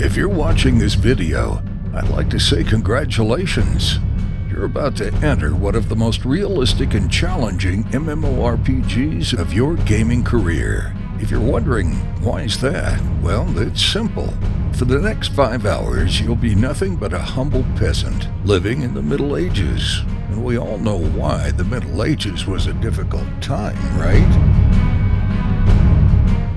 If you're watching this video, I'd like to say congratulations. You're about to enter one of the most realistic and challenging MMORPGs of your gaming career. If you're wondering, why is that? Well, it's simple. For the next 5 hours, you'll be nothing but a humble peasant living in the Middle Ages. And we all know why the Middle Ages was a difficult time, right?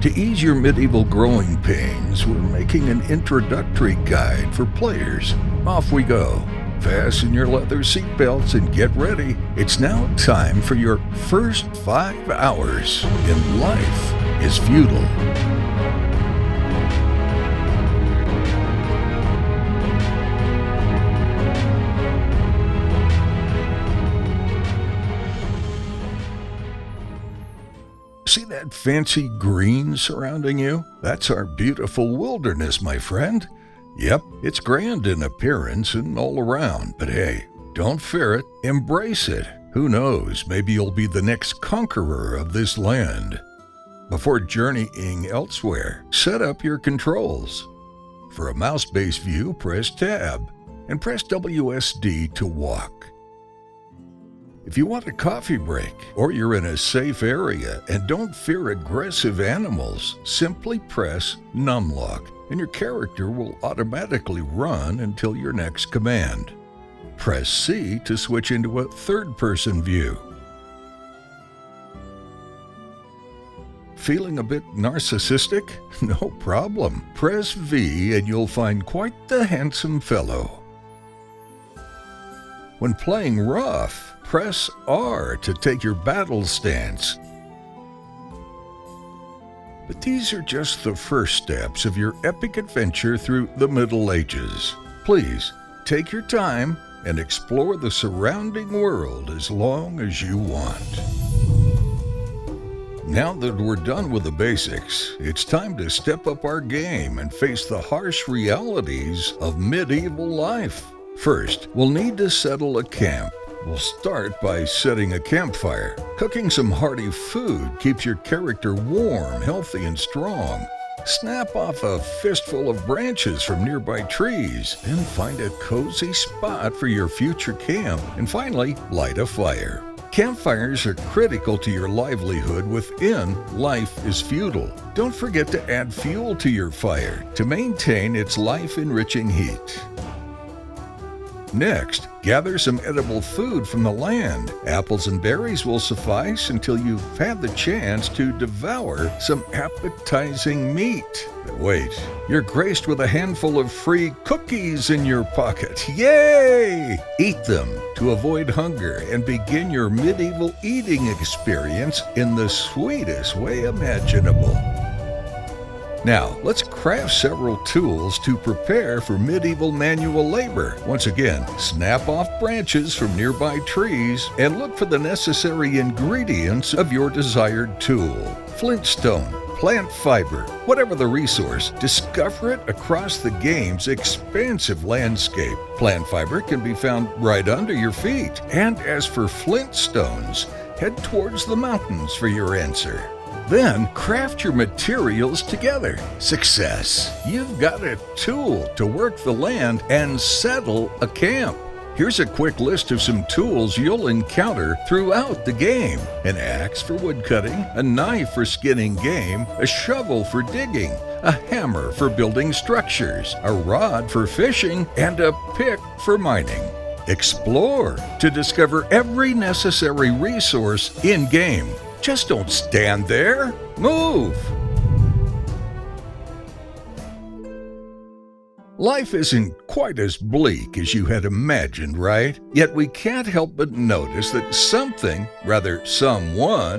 To ease your medieval growing pains, we're making an introductory guide for players. Off we go. Fasten your leather seatbelts and get ready. It's now time for your first 5 hours in Life is Feudal. See that fancy green surrounding you? That's our beautiful wilderness, my friend. Yep, it's grand in appearance and all around, but hey, don't fear it, embrace it. Who knows, maybe you'll be the next conqueror of this land. Before journeying elsewhere, set up your controls. For a mouse-based view, press Tab, and press WSD to walk. If you want a coffee break, or you're in a safe area and don't fear aggressive animals, simply press Numlock, and your character will automatically run until your next command. Press C to switch into a third-person view. Feeling a bit narcissistic? No problem. Press V and you'll find quite the handsome fellow. When playing rough, press R to take your battle stance. But these are just the first steps of your epic adventure through the Middle Ages. Please, take your time and explore the surrounding world as long as you want. Now that we're done with the basics, it's time to step up our game and face the harsh realities of medieval life. First, we'll need to settle a camp. We'll start by setting a campfire. Cooking some hearty food keeps your character warm, healthy, and strong. Snap off a fistful of branches from nearby trees, then find a cozy spot for your future camp. And finally, light a fire. Campfires are critical to your livelihood within Life is Feudal. Don't forget to add fuel to your fire to maintain its life-enriching heat. Next, gather some edible food from the land. Apples and berries will suffice until you've had the chance to devour some appetizing meat. But wait, you're graced with a handful of free cookies in your pocket. Yay! Eat them to avoid hunger and begin your medieval eating experience in the sweetest way imaginable. Now, let's craft several tools to prepare for medieval manual labor. Once again, snap off branches from nearby trees and look for the necessary ingredients of your desired tool. Flintstone, plant fiber, whatever the resource, discover it across the game's expansive landscape. Plant fiber can be found right under your feet. And as for flintstones, head towards the mountains for your answer. Then, craft your materials together. Success! You've got a tool to work the land and settle a camp. Here's a quick list of some tools you'll encounter throughout the game. An axe for woodcutting, a knife for skinning game, a shovel for digging, a hammer for building structures, a rod for fishing, and a pick for mining. Explore to discover every necessary resource in-game. Just don't stand there. Move! Life isn't quite as bleak as you had imagined, right? Yet we can't help but notice that someone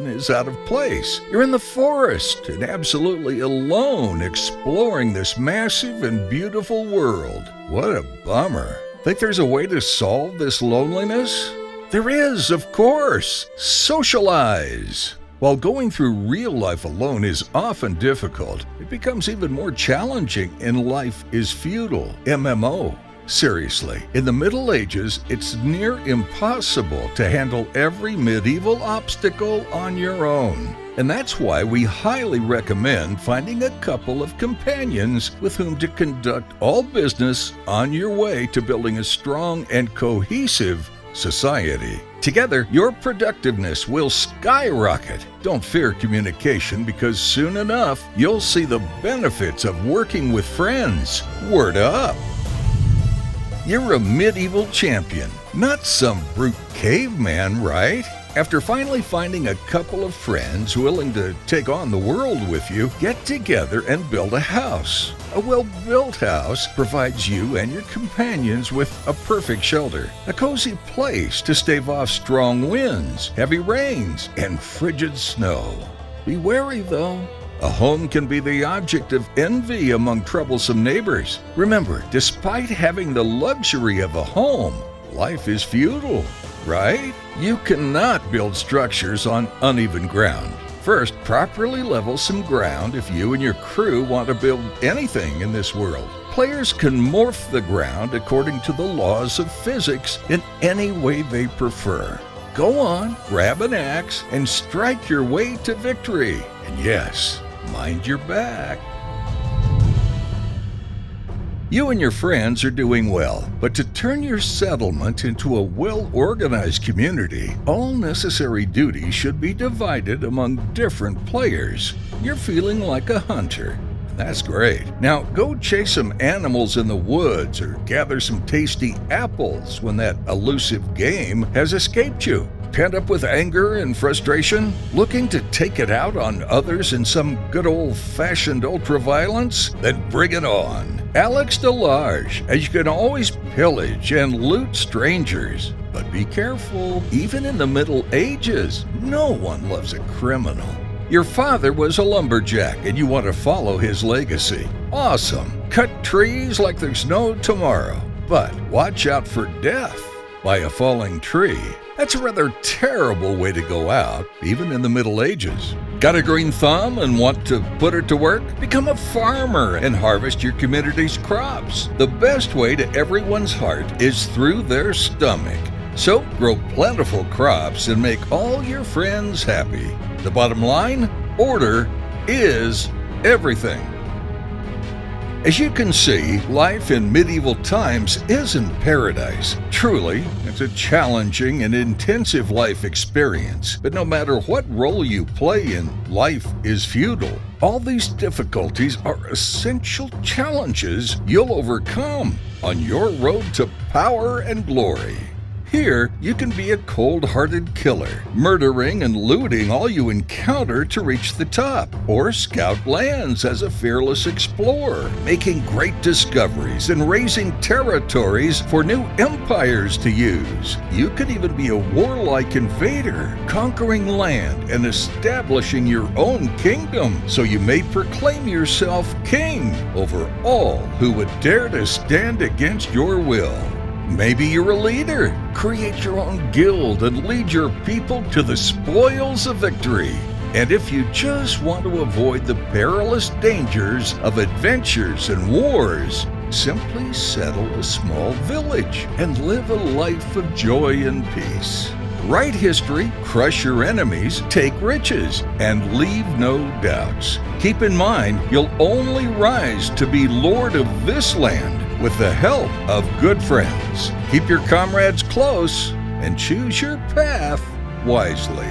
is out of place. You're in the forest and absolutely alone exploring this massive and beautiful world. What a bummer. Think there's a way to solve this loneliness? There is, of course. Socialize. While going through real life alone is often difficult, it becomes even more challenging in Life is Feudal, MMO. Seriously, in the Middle Ages, it's near impossible to handle every medieval obstacle on your own. And that's why we highly recommend finding a couple of companions with whom to conduct all business on your way to building a strong and cohesive society. Together, your productiveness will skyrocket. Don't fear communication, because soon enough, you'll see the benefits of working with friends. Word up! You're a medieval champion, not some brute caveman, right? After finally finding a couple of friends willing to take on the world with you, get together and build a house. A well-built house provides you and your companions with a perfect shelter, a cozy place to stave off strong winds, heavy rains, and frigid snow. Be wary, though. A home can be the object of envy among troublesome neighbors. Remember, despite having the luxury of a home, life is feudal, right? You cannot build structures on uneven ground. First, properly level some ground if you and your crew want to build anything in this world. Players can morph the ground according to the laws of physics in any way they prefer. Go on, grab an axe, and strike your way to victory. And yes, mind your back. You and your friends are doing well, but to turn your settlement into a well-organized community, all necessary duties should be divided among different players. You're feeling like a hunter. That's great. Now go chase some animals in the woods or gather some tasty apples when that elusive game has escaped you. Pent up with anger and frustration? Looking to take it out on others in some good old-fashioned ultraviolence? Then bring it on. Alex Delarge, as you can always pillage and loot strangers. But be careful, even in the Middle Ages, no one loves a criminal. Your father was a lumberjack and you want to follow his legacy. Awesome. Cut trees like there's no tomorrow. But watch out for death by a falling tree. That's a rather terrible way to go out, even in the Middle Ages. Got a green thumb and want to put it to work? Become a farmer and harvest your community's crops. The best way to everyone's heart is through their stomach. So grow plentiful crops and make all your friends happy. The bottom line? Order is everything. As you can see, life in medieval times isn't paradise. Truly, it's a challenging and intensive life experience. But no matter what role you play in, life is feudal. All these difficulties are essential challenges you'll overcome on your road to power and glory. Here, you can be a cold-hearted killer, murdering and looting all you encounter to reach the top, or scout lands as a fearless explorer, making great discoveries and raising territories for new empires to use. You could even be a warlike invader, conquering land and establishing your own kingdom, so you may proclaim yourself king over all who would dare to stand against your will. Maybe you're a leader. Create your own guild and lead your people to the spoils of victory. And if you just want to avoid the perilous dangers of adventures and wars, simply settle a small village and live a life of joy and peace. Write history, crush your enemies, take riches, and leave no doubts. Keep in mind, you'll only rise to be lord of this land with the help of good friends. Keep your comrades close and choose your path wisely.